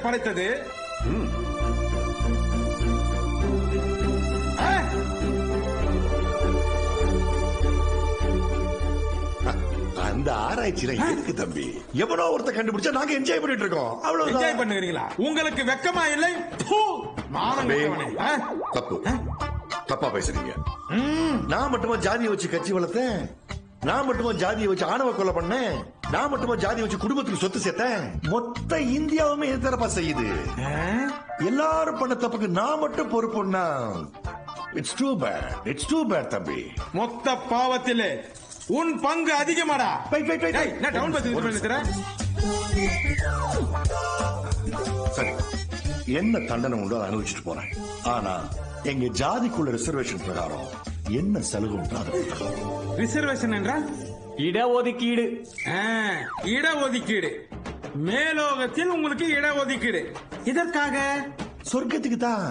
படைத்தது. அந்த ஆராய்ச்சியில எதுக்கு தம்பி? எவனோ ஒருத்த கண்டுபிடிச்சா நாங்க என்ஜாய் பண்ணிட்டு இருக்கோம். அவ்வளவு என்ஜாய் பண்ணுகிறீங்களா? உங்களுக்கு வெக்கமா இல்லை? தப்பு, தப்பா பேசுறீங்க. நான் மட்டுமா ஜாதியை வச்சு கட்சி வளர்த்தேன்? நான் மட்டுமா ஜாதியை வச்சு ஆணவ கொலை பண்ணேன்? நான் மட்டுமா ஜாதியை வச்சு குடும்பத்துக்கு சொத்து சேர்த்தேன்? மொத்த இந்தியாவுமே எதிர்ப்பா செய்யுது. எல்லாரும் பண்ண தப்புக்கு நான் மட்டும் பொறுப்புன்னா it's too bad. It's too bad தம்பி. மொத்த பாவத்திலே உன் பங்கு அதிகமாடா. சரி, என்ன தண்டனை உண்டோ அனுபவிச்சுட்டு போறேன். ஆனா எங்க ஜாதிக்குள்ள ரிசர்வேஷன் பிரகாரம் என்ன சலுகை உண்டோ? ரிசர்வேஷன் என்றால் இடஒதுக்கீடு. இடஒதுக்கீடு. மேலோகத்தில் உங்களுக்கு இடஒதுக்கீடு. இதற்காக சொர்க்கத்துக்கு தான்.